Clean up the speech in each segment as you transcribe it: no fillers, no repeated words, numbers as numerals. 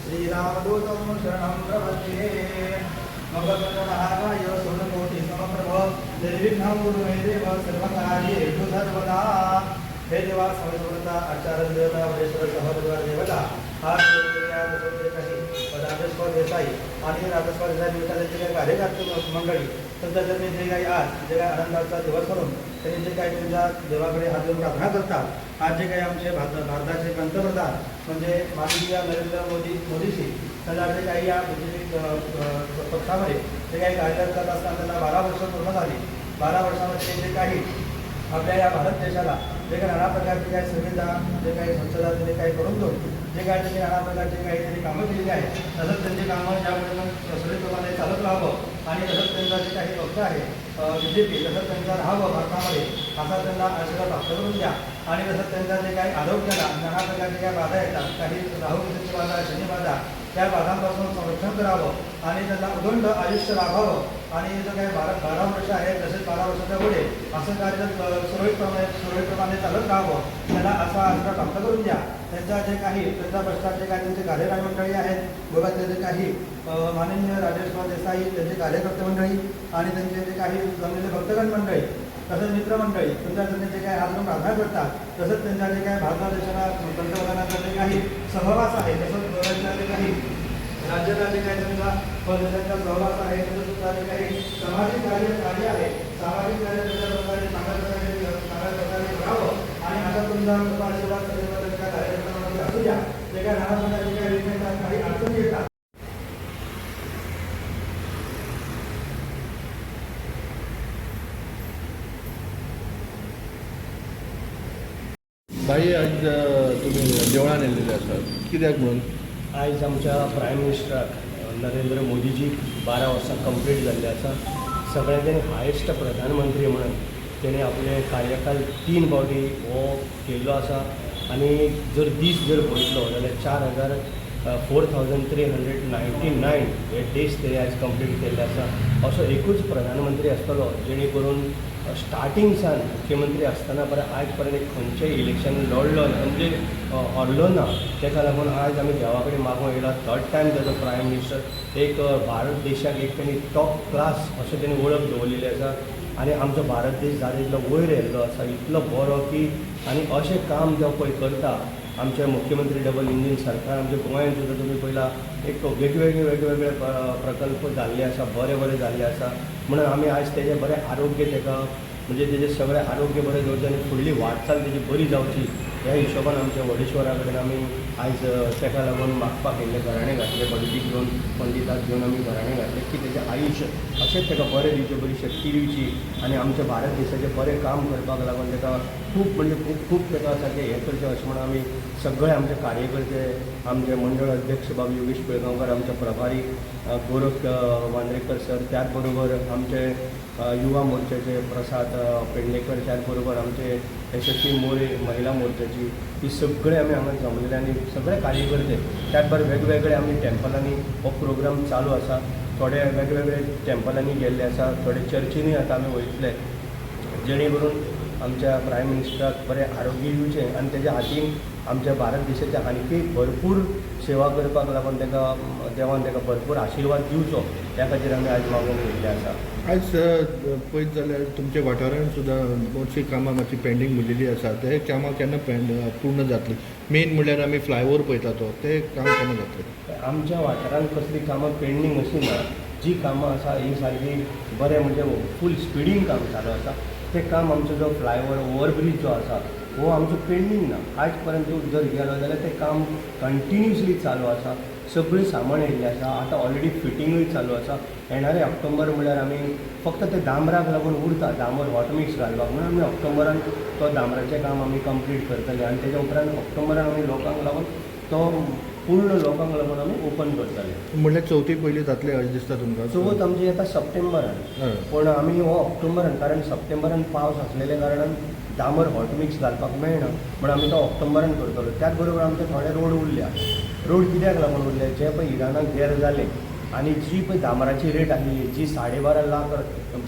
श्रीरामदूतं शरणं प्रपद्ये मगधमहाकाय सोनकोटि समप्रभ निर्विघ्नं कुरु मे देव सर्वकार्येषु सर्वदा। हे देवा समर्थ आचार्य देवता वडेश्वर सहोदर देवता आज राजेश्वर देसाई आणि राजेश्वर देसाई देवताचे काही कार्यकर्ते मंडळी सध्या त्यांनी जे काही आज जे काही आनंदाचा दिवस म्हणून त्यांनी जे काही तुमच्या देवाकडे हात देऊन प्रार्थना करतात। आज जे काही आमचे भारताचे पंतप्रधान म्हणजे माननीय नरेंद्र मोदीजी त्यांना जे काही या पक्षामध्ये जे काही कार्यरत करत असताना त्यांना 12 वर्ष पूर्ण झाली। 12 वर्षामध्ये जे काही आपल्या या भारत देशाला जे काही नाना प्रकारचे काही सुविधा जे काही स्वच्छता जे काही करून देऊन जे काही त्यांनी नाना प्रकारचे काही त्यांनी कामं केलेली आहेत तसंच त्यांची कामं ज्यामुळे मग सुरळीतपणे चालत राहावं आणि तसंच त्यांचा जे काही पक्ष आहे BJP तसंच त्यांचा राहावं भारतामध्ये असा त्यांना आशीर्वाद प्राप्त करून द्या। आणि तसंच त्यांचा जे काही आरोग्याला नाना प्रकारचे काही बाधा येतात काही राहुकेतूची बाधा शनी बाधा त्या बाधांपासून संरक्षण करावं आणि त्यांना उदंड आयुष्य लाभावं आणि जो काही 12 वर्ष आहेत तसेच 12 वर्षाच्या पुढे असं कार्य सुरळीतप्रमाणे चालत राहावं त्यांना असा आशीर्वाद प्राप्त करून द्या। त्यांच्या जे काही त्यांच्या पश्चात जे काही त्यांचे कार्यकारी मंडळी आहेत गोव्यातले जे काही माननीय राजेश्वर देसाई त्यांचे कार्यकर्ते मंडळी आणि त्यांचे जे काही जमलेले भक्तगण मंडळी तसंच मित्रमंडळी त्यांच्याकडे जे काही हात धरून प्रार्थना करतात तसंच त्यांच्या जे काही भारत देशाला पंतप्रधानांचा जे काही सहवास आहे तसंच गोव्याच्या जे काही राज्याला जे काही त्यांचा परदेशाचा सहवास आहे तसंच सुद्धा जे काही सामाजिक कार्य आहे सामाजिक कार्य त्याच्या प्रकारे चांगल्या प्रकारे करावं आणि आता तुमचा आशीर्वाद त्या कार्यक्रमामध्ये असू द्या। जे काही नाना प्रकारचे काही विषय काही अडचणी येतात भाई आज तुम्ही देवळान येयल्ले आसात कित्याक म्हणून? आयज आमच्या प्रायम मिनिस्टराक नरेंद्र मोदीजी 12 वर्सां कंप्लीट जाल्ले आसा। सगळ्यांनी हायेस्ट प्रधानमंत्री म्हणून तेणे आपले कार्यकाल 3 फावटी हो केल्लो आसा आनी जर दीस जर पळयतलो जाल्यार 4,399 हे डेज तेणे आयज कंप्लीट केल्ले आसा। असो एकूच प्रधानमंत्री आसतलो जेणे करून स्टार्टिंग सान मुख्यमंत्री आसतना बरें आयज पर्यंत खंयचेय इलेक्शन लढलो म्हणजे हरलो ना। तेका लागून आयज आमी देवा कडेन मागूंक येयला 3rd टायम तेजो प्रायम मिनिस्टर एक भारत देशाक एक तेणी टॉप क्लास अशें तेणी वळख दवरलेली आसा आनी आमचो भारत देश जाता इतलो वयर येयल्लो आसा इतलो बरो की आनी अशें काम जो पळय करता आमचे मुख्यमंत्री डबल इंजीन सरकार आमच्या गोंयांत सुद्दां तुमी पळयला एक वेगवेगळे प्रकल्प जाल्ले आसा बरे जाल्ले आसा म्हणून आमी आयज तेजें बरें आरोग्य तेका म्हणजे तेजें सगळें आरोग्य बरें दवरचें आनी फुडली वाटचाल तेजी बरी जावची ह्या हिशोबान आमच्या वडेश्वरा कडेन आमी आयज तेका लागून मागपाक येयल्ले घराणे घातले पंडिताक घेवन आमी घराणे घातले की तेजें आयुश्य अशेंच तेका बरें दिवचें बरी शक्ती दिवची आनी आमच्या भारत देशाचें बरें काम करपाक लागून तेका खूब म्हणजे खूब तेका सारकें हें करचें अशें म्हणून आमी सगळे आमचे कार्यकर्ते आमचे मंडळ अध्यक्ष बाब योगेश पिळगांवकर आमचे प्रभारी गोरख वांद्रेकर सर त्याच बरोबर आमचे युवा मोर्चाचे प्रसाद पेडणेकर त्याच बरोबर आमचे यशस्वी मोरे महिला मोर्चाची ही सगळे आमी हांगा जमलेले आनी सगळे कार्यकर्ते त्याच बरोबर वेगवेगळे आमी टॅम्पलांनी हो प्रोग्राम चालू आसा। थोडे वेगवेगळे टॅम्पलांनी गेल्ले आसा थोडे चर्चींनी आतां आमी वयतले जेणे करून आमच्या प्रायम मिनिस्टराक बरें आरोग्य दिवचें आनी तेज्या हातीन आमच्या भारत देशाच्या आणखी भरपूर सेवा करपाक लागून तेका देवान तेका भरपूर आशिर्वाद दिवचो त्या खातीर आमी आयज मागून येयल्ले आसा। आयज पळयत जाल्यार तुमच्या वाठारांत सुद्दां मोठी कामां मातशी पेंडींग उरलेली आसा ते कामां केन्ना पूर्ण जातली? मेन म्हणल्यार आमी फ्लायओव्हर पळयता तो ते काम केन्ना जातलें? आमच्या वाठारांत कसली कामां पेंडींग अशीं ना। जी कामां आसा ही सारकी बरें म्हणजे फूल स्पिडीन काम चालू आसा। ते काम आमचो जो फ्लायओव्हर ओवरब्रीज जो आसा हो आमचो पेंडींग ना। आयज पर्यंत जर गेलो जाल्यार तें काम कंटिन्युअसली चालू आसा सगळी सामान येयल्ली आसा. आतां ऑलरेडी फिटिंगूय चालू आसा. येणारे ऑक्टोबर म्हळ्यार आमी फक्त ते दामराक लागून उरता, दामर हॉट मिक्स घालपाक म्हणून आमी ऑक्टोबरान तो दामराचें काम आमी कंप्लीट करतले आनी तेच्या उपरांत ऑक्टोबरान आमी लोकांक लागून तो पूर्ण लोकांक लागून आमी ओपन करतले. म्हणल्यार चवथी पयलीं जातलें अशें दिसता तुमकां? चवथ आमची येता सप्टेंबरान, हय. पूण आमी हो ऑक्टोबरान, कारण सप्टेंबरान पावस आसलेल्या कारणान दामर हॉट मिक्स घालपाक मेळना, पण आमी तो ऑक्टोबरान करतलो. त्याच बरोबर आमचे थोडे रोड उरल्या. रोड कित्याक लागून उरले? जे पळय इराणाक गॅर जाले आनी जी पळय दामराची रेट आसली, जी 12.5 लाख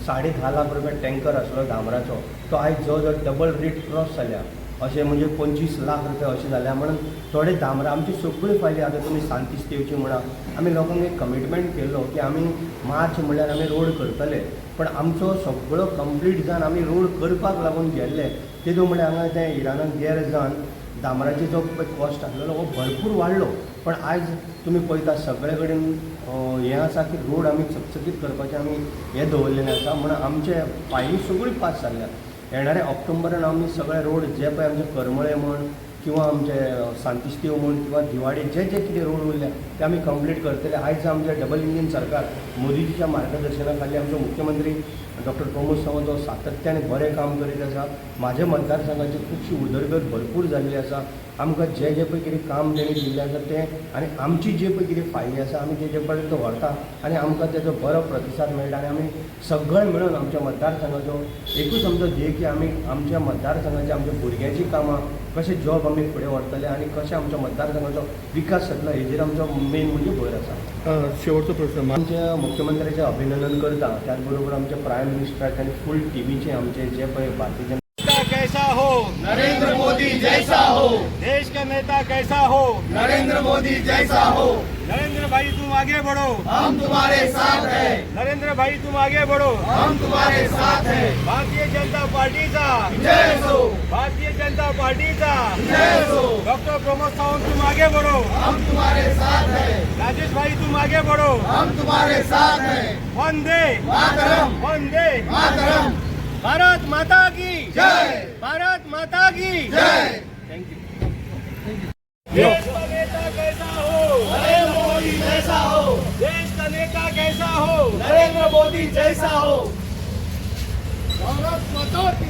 10.5 लाख रुपया टँकर आसलो दामराचो, तो आयज जवळ जवळ डबल रेट क्रॉस जाल्या. अशें म्हणजे 25 लाख रुपया अशें जाल्या. म्हणून थोडे दामरा आमची सगळी फायली आतां तुमी सांतिस्तेवची म्हणा, आमी लोकांक एक कमिटमेंट केल्लो की आमी मार्च म्हणल्यार आमी रोड करतले. पण आमचो सगळो कंप्लीट जावन आमी रोड करपाक लागून गेल्ले, तेदो म्हळ्यार हांगा तें इराणाक गॅर जावन दामराची जो कॉस्ट आसलेलो हो भरपूर वाडलो. पण आयज तुमी पळयता सगळे कडेन हें आसा की रोड आमी चकचकीत करपाचें आमी हें दवरलेलें आसा. म्हणून आमचे फायली सगळी पास जाल्यात. येणाऱ्या ऑक्टोबरान आमी सगळे रोड जे पळय आमचे करमळे म्हण किंवा आमचे सांतिस्तेव म्हण किंवा दिवाडी जे जे कितें रोड उरल्या ते आमी कंप्लीट करतले. आयज आमचे डबल इंजीन सरकार मोदीजीच्या मार्गदर्शना खाली आमचो मुख्यमंत्री डॉक्टर प्रमोद सावंत हो सातत्याने बरें काम करीत आसा. म्हाज्या मतदारसंघाची खुबशी उदरगत भरपूर जाल्ली आसा. आमकां जे जे पळय कितें काम तेणी दिल्लें आसा तें आनी आमची जे पळय कितें फायली आसा आमी तेजे पर्यंत व्हरता आनी आमकां तेजो बरो प्रतिसाद मेळटा. आनी आमी सगळे मेळून आमच्या मतदारसंघाचो एकूच आमचो ध्येय की आमी आमच्या मतदारसंघाच्या आमच्या भुरग्यांची कामां कशें जॉब आमी फुडें व्हरतले आनी कशें आमच्या मतदारसंघाचो विकास जातलो हेजेर आमचो मेन म्हणजे भर आसा. शेवटचो प्रश्न. आमच्या मुख्यमंत्र्याचें अभिनंदन करता. त्याच बरोबर आमच्या प्रायम मिनिस्टराक आनी फूल टीमीचे आमचे जे पळय भारतीय जनता कैसा हो नरेंद्र मोदी जैसा हो, देश का नेता कैसा हो नरेंद्र मोदी जैसा हो, नरेंद्र भाई तुम आगे बढ़ो, हम तुम्हारे साथ हैं, नरेंद्र भाई तुम आगे बढ़ो, हम तुम्हारे साथ हैं, भारतीय जनता पार्टीचा जय हो, भारतीय जनता पार्टीचा जय हो, डॉक्टर प्रमोद सावंत तुम आगे बढ़ो, हम तुम्हारे साथ हैं, राजेश भाई तुम आगे बढ़ो, हम तुम्हारे साथ हैं, वंदे मातरम, वंदे मातरम, भारत माता की जय, भारत माता की जय। थँक्यू. देश का नेता कैसा हो नरेंद्र मोदी जैसा हो, देश का नेता कैसा हो नरेंद्र मोदी जैसा हो, भारत माता की